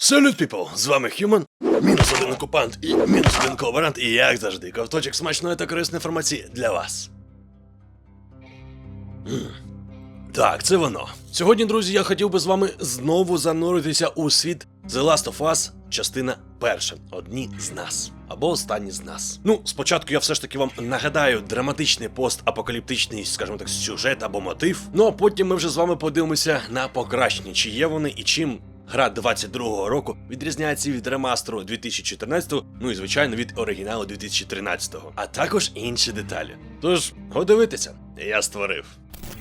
Салют, піпл! З вами Human, мінус один окупант і мінус один колаборант, і як завжди, ковточок смачної та корисної інформації для вас. Так, це воно. Сьогодні, друзі, я хотів би з вами знову зануритися у світ The Last of Us, частина перша. Одні з нас. Або останні з нас. Ну, спочатку я все ж таки вам нагадаю драматичний постапокаліптичний, скажімо так, сюжет або мотив. Ну а потім ми вже з вами подивимося на покращення, чи є вони і чим гра 22-го року відрізняється від ремастеру 2014-го, ну і звичайно від оригіналу 2013-го. А також інші деталі. Тож, подивитися, я створив.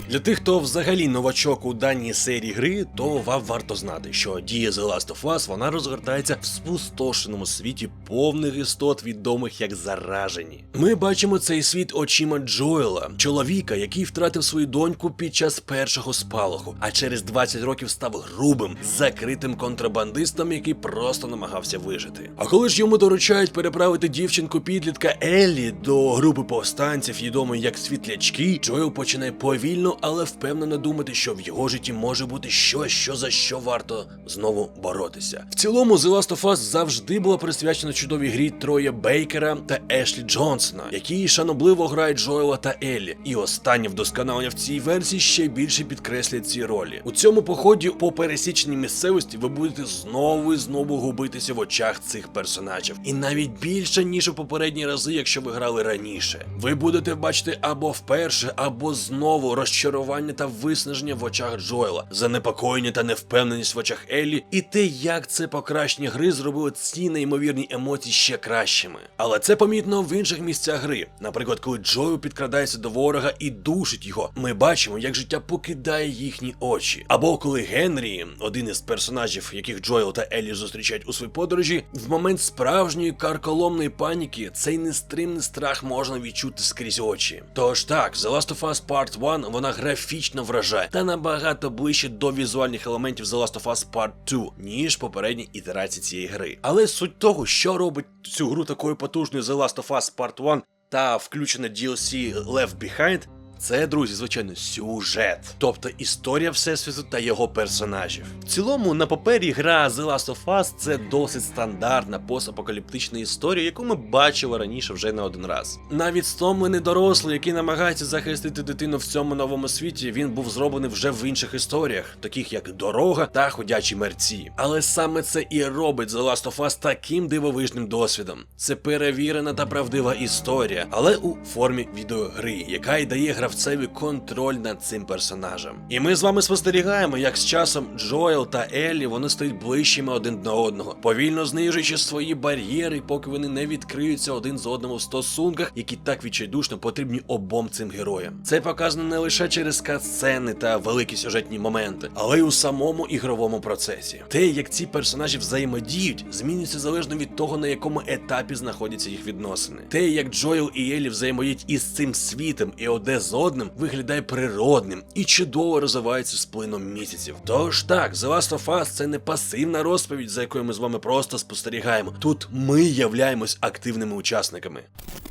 Для тих, хто взагалі новачок у даній серії гри, то вам варто знати, що дія The Last of Us, вона розгортається в спустошеному світі повних істот, відомих як заражені. Ми бачимо цей світ очима Джоела, чоловіка, який втратив свою доньку під час першого спалаху, а через 20 років став грубим, закритим контрабандистом, який просто намагався вижити. А коли ж йому доручають переправити дівчинку-підлітка Еллі до групи повстанців, відомої як Світлячки, Джоел починає повільно, але впевнено думати, що в його житті може бути щось, за що варто знову боротися. В цілому, The Last of Us завжди була присвячена чудовій грі Троя Бейкера та Ешлі Джонсона, які шанобливо грають Джоела та Еллі. І останнє вдосконалення в цій версії ще більше підкреслює ці ролі. У цьому поході по пересіченій місцевості ви будете знову і знову губитися в очах цих персонажів. І навіть більше, ніж у попередні рази, якщо ви грали раніше. Ви будете бачити або вперше, або знову розчарування та виснаження в очах Джоела, занепокоєння та невпевненість в очах Еллі, і те, як це покращення гри зробило ці неймовірні емоції ще кращими. Але це помітно в інших місцях гри. Наприклад, коли Джоел підкрадається до ворога і душить його, ми бачимо, як життя покидає їхні очі. Або коли Генрі, один із персонажів, яких Джоел та Еллі зустрічають у своїй подорожі, в момент справжньої карколомної паніки цей нестримний страх можна відчути скрізь очі. Тож так, The Last of Us Part 1, вона графічно вражає та набагато ближче до візуальних елементів The Last of Us Part 2, ніж попередні ітерації цієї гри. Але суть того, що робить цю гру такою потужною The Last of Us Part 1 та включене DLC Left Behind, це, друзі, звичайно, сюжет. Тобто історія Всесвіту та його персонажів. В цілому, на папері гра The Last of Us – це досить стандартна постапокаліптична історія, яку ми бачили раніше вже не один раз. Навіть стомлений дорослий, який намагається захистити дитину в цьому новому світі, він був зроблений вже в інших історіях, таких як Дорога та Ходячі мерці. Але саме це і робить The Last of Us таким дивовижним досвідом. Це перевірена та правдива історія, але у формі відеогри, яка й дає гравцеві контроль над цим персонажем. І ми з вами спостерігаємо, як з часом Джоел та Еллі, вони стають ближчими один до одного, повільно знижуючи свої бар'єри, поки вони не відкриються один з одним у стосунках, які так відчайдушно потрібні обом цим героям. Це показано не лише через катсцени та великі сюжетні моменти, але й у самому ігровому процесі. Те, як ці персонажі взаємодіють, змінюється залежно від того, на якому етапі знаходяться їх відносини. Те, як Джоел і Еллі взаємодіють із цим світом і одне з одним, виглядає природним і чудово розвивається з плином місяців. Тож так, The Last of Us – це не пасивна розповідь, за якою ми з вами просто спостерігаємо. Тут ми являємось активними учасниками.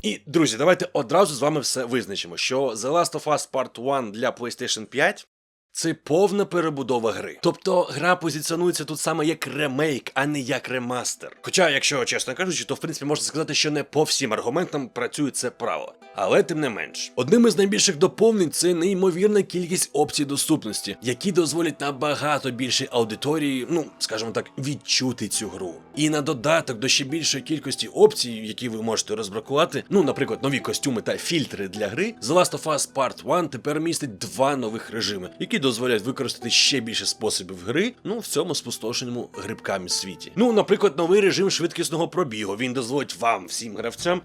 І, друзі, давайте одразу з вами все визначимо, що The Last of Us Part 1 для PlayStation 5 – це повна перебудова гри. Тобто гра позиціонується тут саме як ремейк, а не як ремастер. Хоча, якщо чесно кажучи, то в принципі можна сказати, що не по всім аргументам працює це право. Але тим не менш. Одним із найбільших доповнень це неймовірна кількість опцій доступності, які дозволять набагато більшій аудиторії, скажімо так, відчути цю гру. І на додаток до ще більшої кількості опцій, які ви можете розблокувати, наприклад, нові костюми та фільтри для гри, The Last of Us Part 1 тепер містить 2 нових режими, які дозволяють використати ще більше способів гри, в цьому спустошеному грибками світі. Наприклад, новий режим швидкісного пробігу. Він дозволить вам, всім гравцям,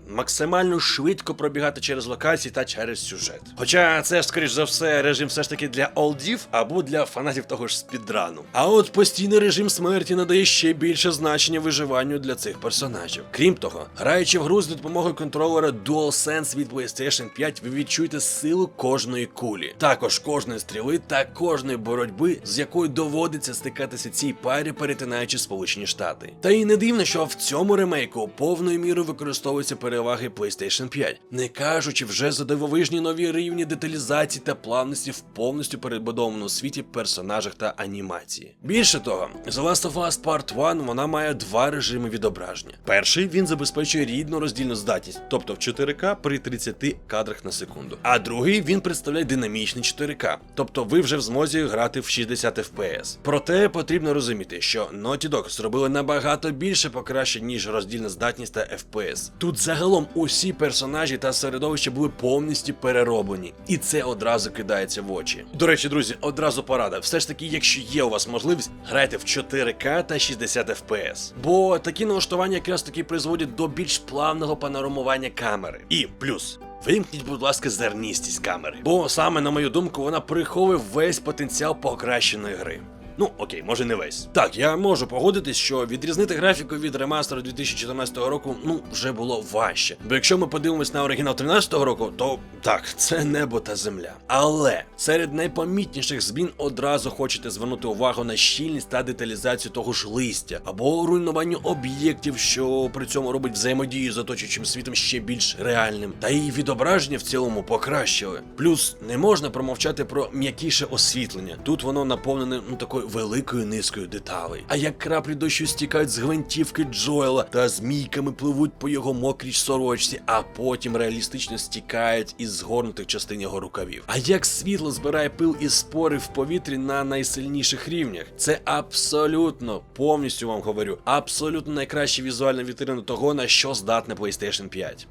максимально швидко пробігати через локації та через сюжет. Хоча це ж, скоріш за все, режим все ж таки для олдів або для фанатів того ж спідрану. А от постійний режим смерті надає ще більше значення виживанню для цих персонажів. Крім того, граючи в гру з допомогою контролера DualSense від PlayStation 5, ви відчуєте силу кожної кулі, також кожної стріли та кожної боротьби, з якою доводиться стикатися цій парі, перетинаючи Сполучені Штати. Та і не дивно, що в цьому ремейку повною мірою використовують враховуються переваги PlayStation 5, не кажучи вже за дивовижні нові рівні деталізації та плавності в повністю перебудованому світі, персонажах та анімації. Більше того, The Last of Us Part 1 вона має два режими відображення. Перший він забезпечує рідну роздільну здатність, тобто в 4К при 30 кадрах на секунду. А другий він представляє динамічний 4К, тобто ви вже в змозі грати в 60 FPS. Проте потрібно розуміти, що Naughty Dog зробили набагато більше покращень, ніж роздільна здатність та FPS. Тут загалом усі персонажі та середовища були повністю перероблені, і це одразу кидається в очі. До речі, друзі, одразу порада. Все ж таки, якщо є у вас можливість, грайте в 4К та 60 FPS. Бо такі налаштування якраз таки призводять до більш плавного панорамування камери. І плюс. Вимкніть, будь ласка, зерністість камери. Бо саме, на мою думку, вона приховує весь потенціал покращеної гри. Ну, окей, може не весь. Так, я можу погодитись, що відрізнити графіку від ремастеру 2014 року, вже було важче. Бо якщо ми подивимось на оригінал 2013 року, то так, це небо та земля. Але серед найпомітніших змін одразу хочете звернути увагу на щільність та деталізацію того ж листя, або руйнуванню об'єктів, що при цьому робить взаємодію з оточуючим світом ще більш реальним. Та і відображення в цілому покращили. Плюс не можна промовчати про м'якіше освітлення. Тут воно наповнене такою великою низкою деталей. А як краплі дощу стікають з гвинтівки Джоела та змійками пливуть по його мокрій сорочці, а потім реалістично стікають із згорнутих частин його рукавів. А як світло збирає пил і спори в повітрі на найсильніших рівнях. Це абсолютно, повністю вам говорю, абсолютно найкраща візуальна вітрина того, на що здатна PlayStation 5.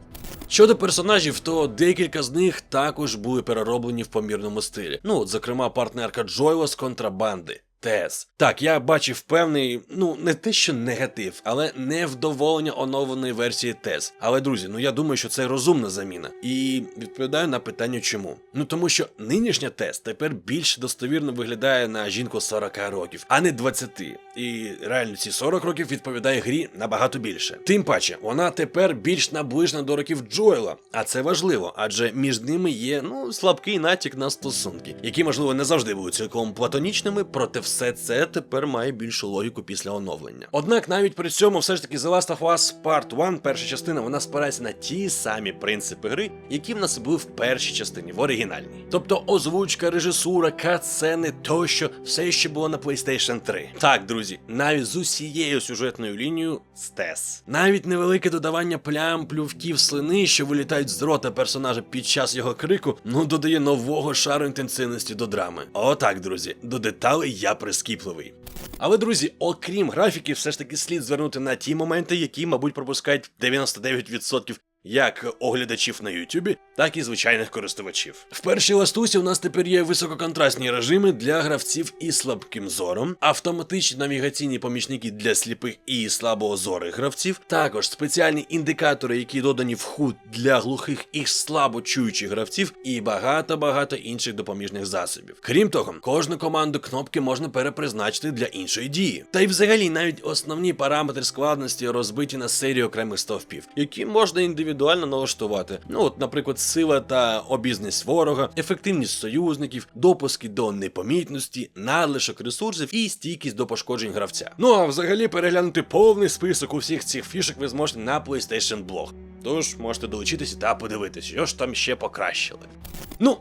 Щодо персонажів, то декілька з них також були перероблені в помірному стилі. Зокрема, партнерка Джоела з контрабанди. Тес. Так, я бачив певний, не те що негатив, але невдоволення оновленої версії Тес. Але, друзі, я думаю, що це розумна заміна. І відповідаю на питання чому. Тому що нинішня Тес тепер більш достовірно виглядає на жінку 40 років, а не 20. І реально ці 40 років відповідає грі набагато більше. Тим паче, вона тепер більш наближена до років Джоела, а це важливо, адже між ними є, слабкий натяк на стосунки, які, можливо, не завжди були цілком платонічними, проте все це тепер має більшу логіку після оновлення. Однак навіть при цьому все ж таки The Last of Us Part 1, перша частина, вона спирається на ті самі принципи гри, які в нас були в першій частині, в оригінальній. Тобто озвучка, режисура, катсцени тощо, все ще було на PlayStation 3. Так, друзі, навіть з усією сюжетною лінією стес. Навіть невелике додавання плям, плювків, слини, що вилітають з рота персонажа під час його крику, додає нового шару інтенсивності до драми. Отак, друзі, до деталей я прискіпливий. Але, друзі, окрім графіки, все ж таки слід звернути на ті моменти, які, мабуть, пропускають 99% як оглядачів на Ютубі, так і звичайних користувачів. В першій ластусі у нас тепер є висококонтрастні режими для гравців із слабким зором, автоматичні навігаційні помічники для сліпих і слабоозорих гравців, також спеціальні індикатори, які додані в HUD для глухих і слабочуючих гравців, і багато інших допоміжних засобів. Крім того, кожну команду кнопки можна перепризначити для іншої дії. Та й взагалі навіть основні параметри складності розбиті на серію окремих стовпів, які можна індивідуально налаштувати. Наприклад, сила та обізнаність ворога, ефективність союзників, допуски до непомітності, надлишок ресурсів і стійкість до пошкоджень гравця. А взагалі переглянути повний список усіх цих фішок ви зможете на PlayStation Blog. Тож можете долучитися та подивитися, що ж там ще покращили.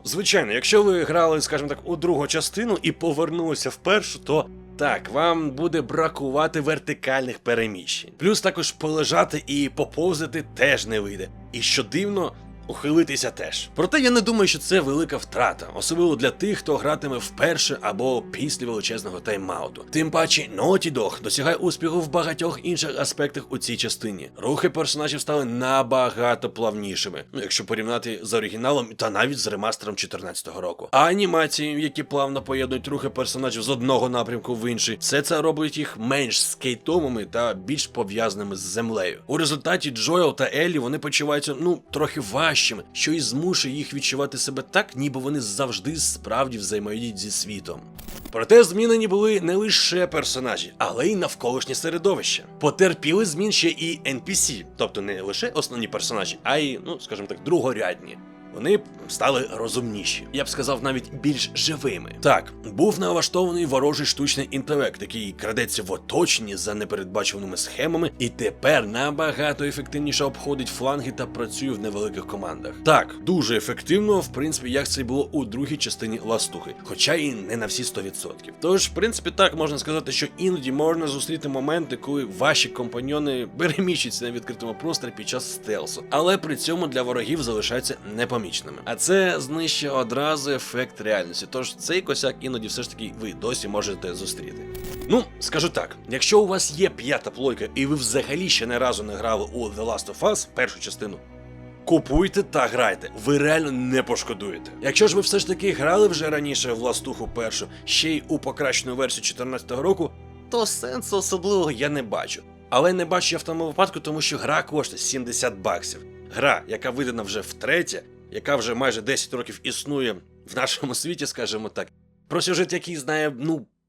Звичайно, якщо ви грали, скажімо так, у другу частину і повернулися в першу, то так, вам буде бракувати вертикальних переміщень. Плюс також полежати і поповзати теж не вийде. І що дивно, ухилитися теж. Проте я не думаю, що це велика втрата, особливо для тих, хто гратиме вперше або після величезного тайм-ауту. Тим паче, Naughty Dog досягає успіху в багатьох інших аспектах у цій частині. Рухи персонажів стали набагато плавнішими, якщо порівняти з оригіналом та навіть з ремастером 2014 року. А анімації, які плавно поєднують рухи персонажів з одного напрямку в інший, все це робить їх менш скейтовими та більш пов'язаними з землею. У результаті Джоел та Еллі вони почуваються, трохи важчими, що і змушує їх відчувати себе так, ніби вони завжди справді взаємодіють зі світом. Проте змінені були не лише персонажі, але й навколишнє середовище. Потерпіли змін ще і NPC, тобто не лише основні персонажі, а й, скажімо так, другорядні. Вони стали розумніші. Я б сказав, навіть більш живими. Так, був налаштований ворожий штучний інтелект, який крадеться в оточенні за непередбачуваними схемами, і тепер набагато ефективніше обходить фланги та працює в невеликих командах. Так, дуже ефективно, в принципі, як це й було у другій частині Ластухи, хоча і не на всі 100%. Тож, в принципі, так можна сказати, що іноді можна зустріти моменти, коли ваші компаньйони переміщуються на відкритому просторі під час стелсу, але при цьому для ворогів залишаються непоміченими. А це знищує одразу ефект реальності, тож цей косяк іноді все ж таки ви досі можете зустріти. Ну, скажу так, якщо у вас є 5-та плойка і ви взагалі ще не разу не грали у The Last of Us, першу частину, купуйте та грайте, ви реально не пошкодуєте. Якщо ж ви все ж таки грали вже раніше в Ластуху першу, ще й у покращену версію 2014 року, то сенсу особливого я не бачу. Але не бачу я в тому випадку, тому що гра коштує $70. Гра, яка видана вже втретє, яка вже майже 10 років існує в нашому світі, скажімо так, про сюжет, який знає,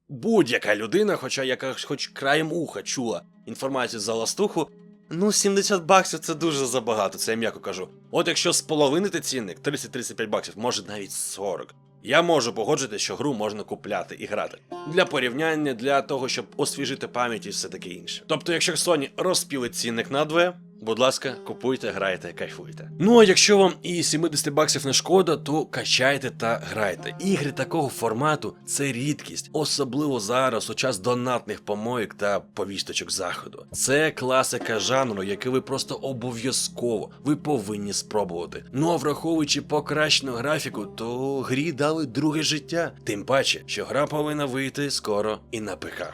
будь-яка людина, хоча яка хоч краєм уха чула інформацію за Ластуху, $70 це дуже забагато, це я м'яко кажу. От якщо споловинити цінник, $30-35, може навіть 40. Я можу погоджувати, що гру можна купляти і грати. Для порівняння, для того, щоб освіжити пам'ять і все таке інше. Тобто, якщо Sony розпілить цінник на 2, будь ласка, купуйте, грайте, кайфуйте. Ну а якщо вам і $70 не шкода, то качайте та грайте. Ігри такого формату – це рідкість, особливо зараз, у час донатних помоїк та повісточок заходу. Це класика жанру, який ви просто обов'язково, ви повинні спробувати. Ну а враховуючи покращену графіку, то грі дали друге життя. Тим паче, що гра повинна вийти скоро і на ПК.